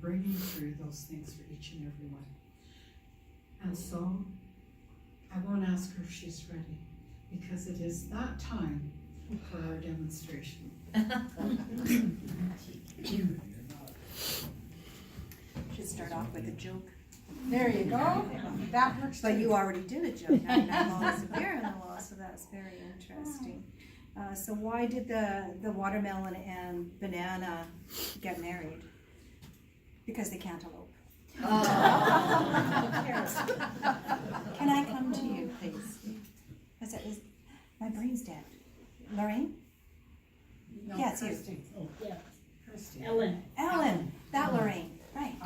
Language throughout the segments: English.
bringing through those things for each and every one. And so I won't ask her if she's ready, because it is that time for our demonstration. Should start off with a joke. There you go. That works. But you already did a joke. Now there's a beer on the wall, so that's very interesting. So why did the watermelon and banana get married? Because they can't elope. Oh. Can I come to you, please? My brain's dead. Lorraine? No, Yes, you. Kirsty. Oh, yeah. Kirsty. Ellen. Ellen, that Lorraine, right.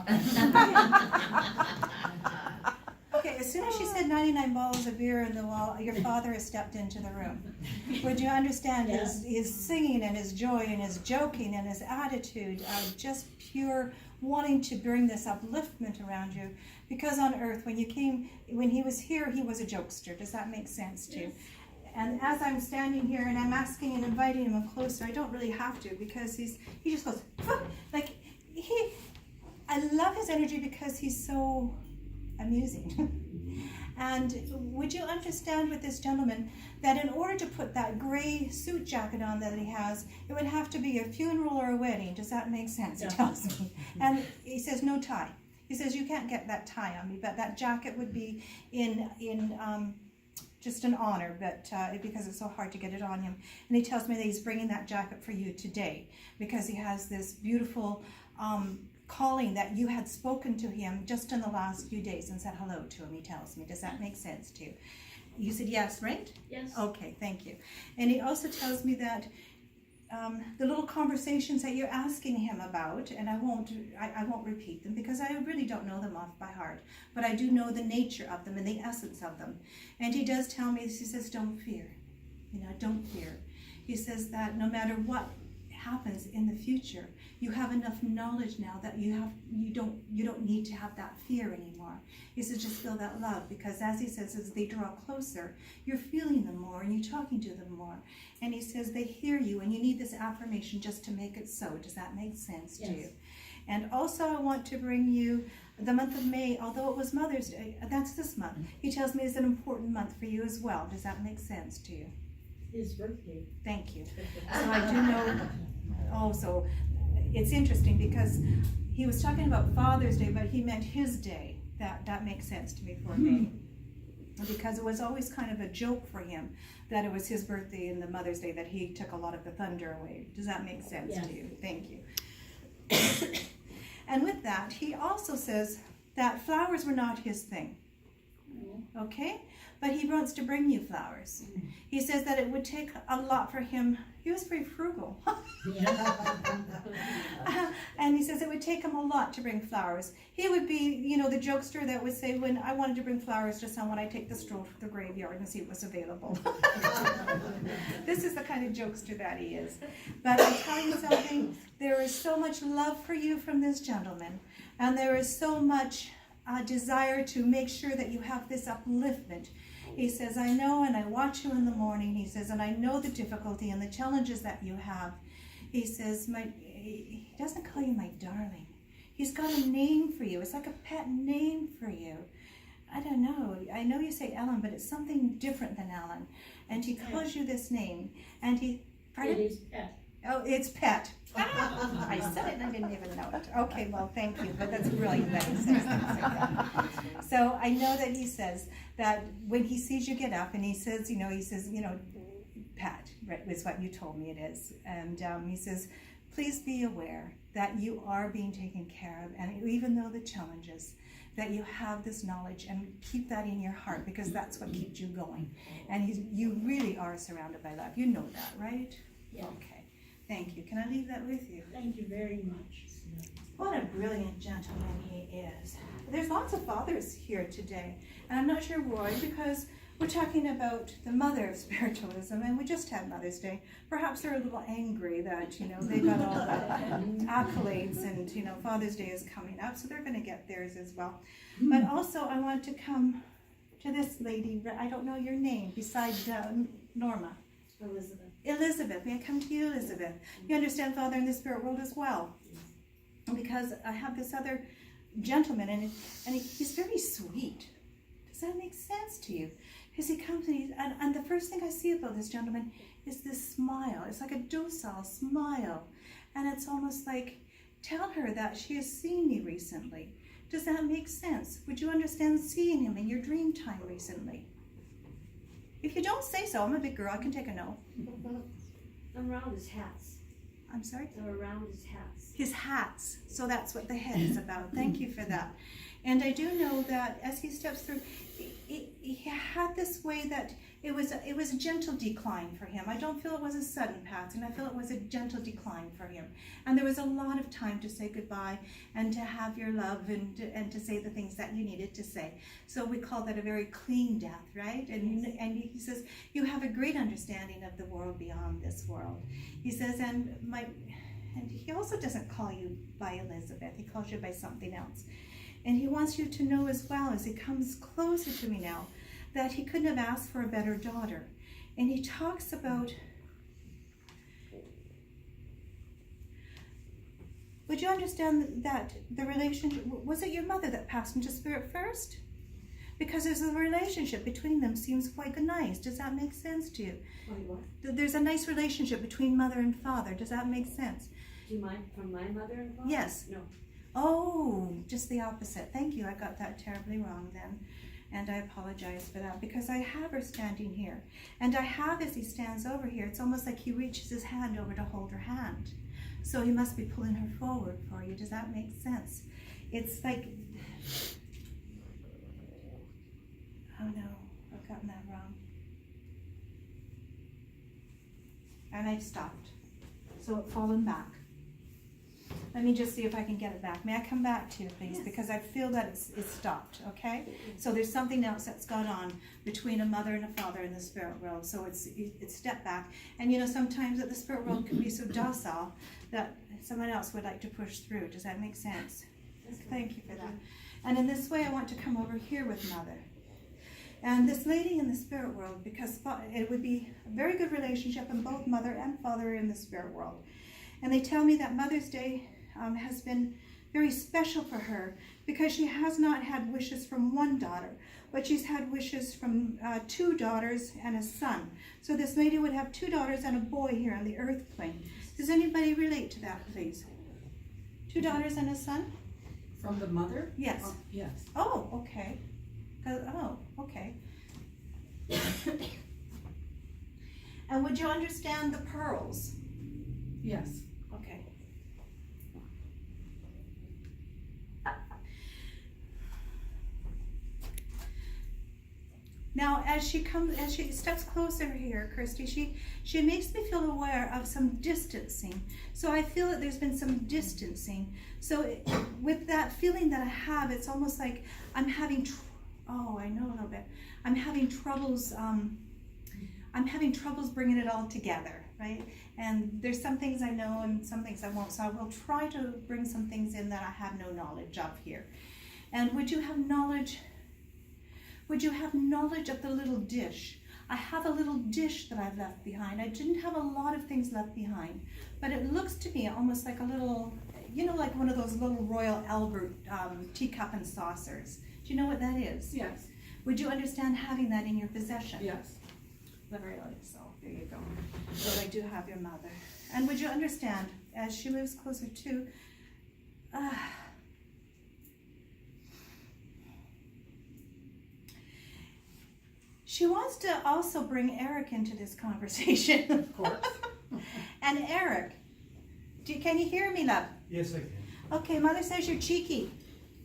Okay, as soon as she said 99 bottles of beer in the wall, your father has stepped into the room. Would you understand his singing and his joy and his joking and his attitude of just pure wanting to bring this upliftment around you? Because on earth, when he was here, he was a jokester. Does that make sense to you? And as I'm standing here and I'm asking and inviting him closer, I don't really have to, because he just goes, like, I love his energy because he's so amusing. And would you understand with this gentleman that in order to put that gray suit jacket on that he has, it would have to be a funeral or a wedding? Does that make sense? He tells me. And he says no tie. He says you can't get that tie on me, but that jacket would be in just an honor, but because it's so hard to get it on him. And he tells me that he's bringing that jacket for you today because he has this beautiful calling that you had spoken to him just in the last few days and said hello to him, he tells me. Does that make sense to you? You said yes, right? Yes. Okay, thank you. And he also tells me that the little conversations that you're asking him about, and I won't repeat them because I really don't know them off by heart, but I do know the nature of them and the essence of them. And he does tell me, he says, don't fear, don't fear. He says that no matter what happens in the future, you have enough knowledge now that you don't need to have that fear anymore. He says just feel that love, because as he says, as they draw closer, you're feeling them more and you're talking to them more. And he says they hear you, and you need this affirmation just to make it so. Does that make sense to you? And also I want to bring you the month of May, although it was Mother's Day, that's this month. He tells me it's an important month for you as well. Does that make sense to you? His birthday. Thank you. So I do know, so it's interesting because he was talking about Father's Day, but he meant his day. That makes sense to me for me. Because it was always kind of a joke for him that it was his birthday and the Mother's Day, that he took a lot of the thunder away. Does that make sense to you? Thank you. And with that, he also says that flowers were not his thing. Okay? But he wants to bring you flowers. He says that it would take a lot for him. He was very frugal. And he says it would take him a lot to bring flowers. He would be, the jokester that would say, when I wanted to bring flowers just now when I take the stroll to the graveyard and see what was available. This is the kind of jokester that he is. But I tell you something, there is so much love for you from this gentleman. And there is so much desire to make sure that you have this upliftment. He says, I know, and I watch you in the morning. He says, and I know the difficulty and the challenges that you have. He says, he doesn't call you my darling. He's got a name for you. It's like a pet name for you. I don't know. I know you say Ellen, but it's something different than Ellen. And he calls you this name. And pardon? It is Pet. Oh, it's Pet. I said it and I didn't even know it. Okay, well, thank you, but that's brilliant that he says things like that. So I know that he says that when he sees you get up, and he says, Pat, right, is what you told me it is. And he says, please be aware that you are being taken care of, and even though the challenges, that you have this knowledge, and keep that in your heart, because that's what keeps you going. And you really are surrounded by love. You know that, right? Yeah. Okay. Thank you. Can I leave that with you? Thank you very much. What a brilliant gentleman he is. There's lots of fathers here today. And I'm not sure why, because we're talking about the mother of spiritualism, and we just had Mother's Day. Perhaps they're a little angry that, they got all the accolades, and, Father's Day is coming up, so they're going to get theirs as well. But also, I want to come to this lady. I don't know your name, besides Norma. Elizabeth. Elizabeth, may I come to you, Elizabeth? You understand Father in the spirit world as well? because I have this other gentleman, and he's very sweet. Does that make sense to you? Because he comes and the first thing I see about this gentleman is this smile. It's like a docile smile, and it's almost like, tell her that she has seen me recently. Does that make sense? Would you understand seeing him in your dream time recently? If you don't say so, I'm a big girl, I can take a no. Around his hats. I'm sorry? They're around his hats. His hats. So that's what the head is about. Thank you for that. And I do know that as he steps through, he had this way that it was a gentle decline for him. I don't feel it was a sudden passing. I feel it was a gentle decline for him. And there was a lot of time to say goodbye and to have your love and to say the things that you needed to say. So we call that a very clean death, right? And he says, you have a great understanding of the world beyond this world. He says, and he also doesn't call you by Elizabeth. He calls you by something else. And he wants you to know as well, as he comes closer to me now, that he couldn't have asked for a better daughter. And he talks about, would you understand that the relationship, was it your mother that passed into spirit first? Because there's a relationship between them seems quite nice. Does that make sense to you? Wait, what? There's a nice relationship between mother and father. Does that make sense? Do you mind from my mother and father? Yes. No. Oh, just the opposite. Thank you. I got that terribly wrong then. And I apologize for that, because I have her standing here. And I have, as he stands over here, it's almost like he reaches his hand over to hold her hand. So he must be pulling her forward for you. Does that make sense? It's like, oh no, I've gotten that wrong. And I've stopped. So it's fallen back. Let me just see if I can get it back. May I come back to you, please? Yes. Because I feel that it's stopped, okay? So there's something else that's gone on between a mother and a father in the spirit world. So it's stepped back. And you know, sometimes that the spirit world can be so docile that someone else would like to push through. Does that make sense? Thank you for that. And in this way, I want to come over here with mother. And this lady in the spirit world, because it would be a very good relationship, and both mother and father are in the spirit world. And they tell me that Mother's Day has been very special for her, because she has not had wishes from one daughter, but she's had wishes from 2 daughters and a son. So this lady would have 2 daughters and a boy here on the earth plane. Does anybody relate to that, please? 2 daughters and a son? From the mother? Yes. Yes. Oh, okay. Oh, okay. And would you understand the pearls? Yes. Okay. Now, as she steps closer here, Christy, she makes me feel aware of some distancing. So I feel that there's been some distancing. So with that feeling that I have, it's almost like I'm having, I know a little bit. I'm having troubles. I'm having troubles bringing it all together, right? And there's some things I know and some things I won't. So I will try to bring some things in that I have no knowledge of here. And would you have knowledge? Would you have knowledge of the little dish? I have a little dish that I've left behind. I didn't have a lot of things left behind, but it looks to me almost like a little, you know, like one of those little Royal Albert teacup and saucers. Do you know what that is? Yes. Would you understand having that in your possession? Yes. Very well, so there you go. So I do have your mother. And would you understand, as she moves closer to, she wants to also bring Eric into this conversation. Of course. And Eric, can you hear me, love? Yes, I can. Okay, Mother says you're cheeky.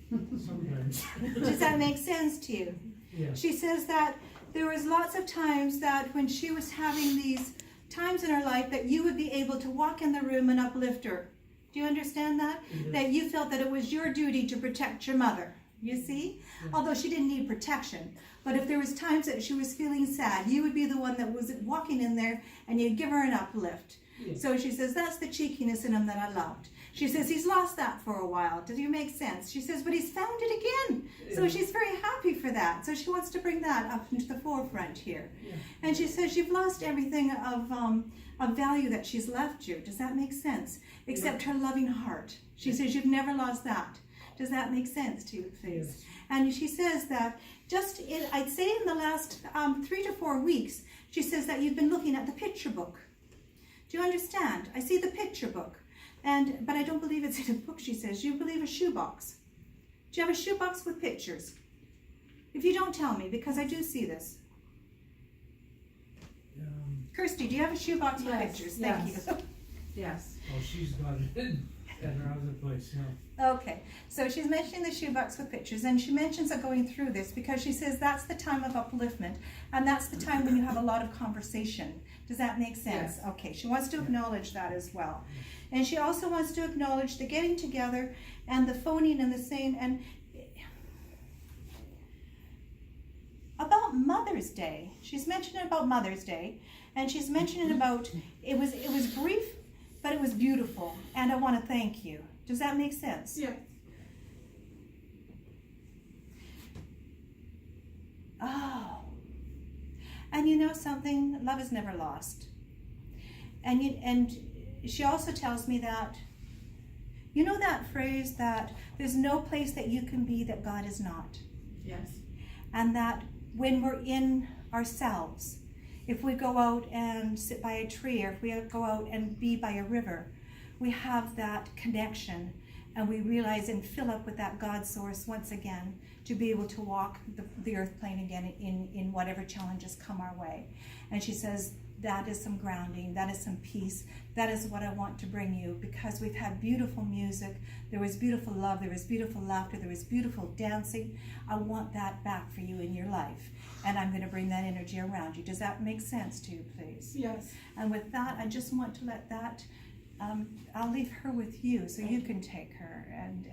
Sometimes. Does that make sense to you? Yeah. She says that there was lots of times that when she was having these times in her life that you would be able to walk in the room and uplift her. Do you understand that? Yes. That you felt that it was your duty to protect your mother. You see? Yeah. Although she didn't need protection. But if there was times that she was feeling sad, you would be the one that was walking in there and you'd give her an uplift. Yeah. So she says, that's the cheekiness in him that I loved. She says he's lost that for a while. Does it make sense? She says, but he's found it again. So she's very happy for that. So she wants to bring that up into the forefront here. Yeah. And she says you've lost everything of value that she's left you. Does that make sense? Except her loving heart. She says you've never lost that. Does that make sense to you, please? Yes. And she says that I'd say in the last 3 to 4 weeks, she says that you've been looking at the picture book. Do you understand? I see the picture book. But I don't believe it's in a book, she says. You believe a shoebox. Do you have a shoebox with pictures? If you don't, tell me, because I do see this. Kirsty, do you have a shoebox with Yes, pictures? yes. Thank you. Yes. Oh, she's got it at her other place, yeah. Okay, so she's mentioning the shoebox with pictures, and she mentions it going through this because she says that's the time of upliftment, and that's the time when you have a lot of conversation. Does that make sense? Yes. Okay, she wants to acknowledge that as well. And she also wants to acknowledge the getting together and the phoning and the saying, and about Mother's Day. She's mentioning about Mother's Day, and she's mentioning about, it was brief, but it was beautiful, and I want to thank you. Does that make sense? Yeah. Oh. And you know something? Love is never lost. And she also tells me that, you know that phrase that there's no place that you can be that God is not. Yes. And that when we're in ourselves, if we go out and sit by a tree, or if we go out and be by a river, we have that connection, and we realize and fill up with that God source once again to be able to walk the earth plane again in whatever challenges come our way. And she says, that is some grounding, that is some peace, that is what I want to bring you, because we've had beautiful music, there was beautiful love, there was beautiful laughter, there was beautiful dancing. I want that back for you in your life, and I'm going to bring that energy around you. Does that make sense to you, please? Yes. And with that, I just want to let that, I'll leave her with you so you can take her and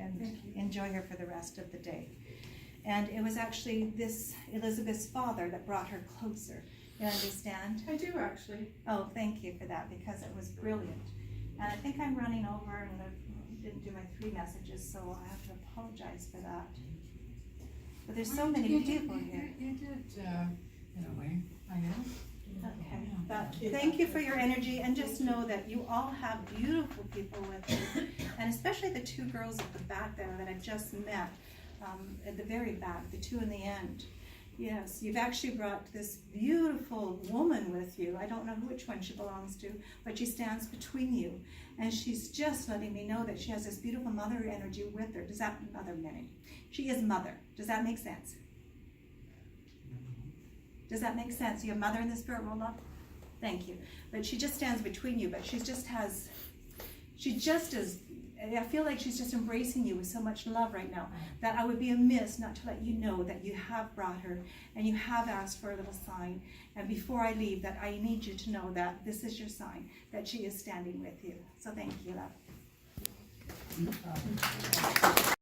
enjoy her for the rest of the day. And it was actually this Elizabeth's father that brought her closer. You understand? I do actually. Oh, thank you for that, because it was brilliant. And I think I'm running over and I didn't do my 3 messages, so I have to apologize for that. But there's so many people here. You did, in a way. I know. Okay, but thank you for your energy, and just know that you all have beautiful people with you, and especially the 2 girls at the back there that I just met, at the very back, the 2 in the end. Yes, you've actually brought this beautiful woman with you. I don't know which one she belongs to, but she stands between you, and she's just letting me know that she has this beautiful mother energy with her. Does that mother mean? She is mother. Does that make sense? Does that make sense? You have mother in the spirit world up? Thank you. But she just stands between you, but she just is, I feel like she's just embracing you with so much love right now that I would be amiss not to let you know that you have brought her and you have asked for a little sign. And before I leave, that I need you to know that this is your sign, that she is standing with you. So thank you, love.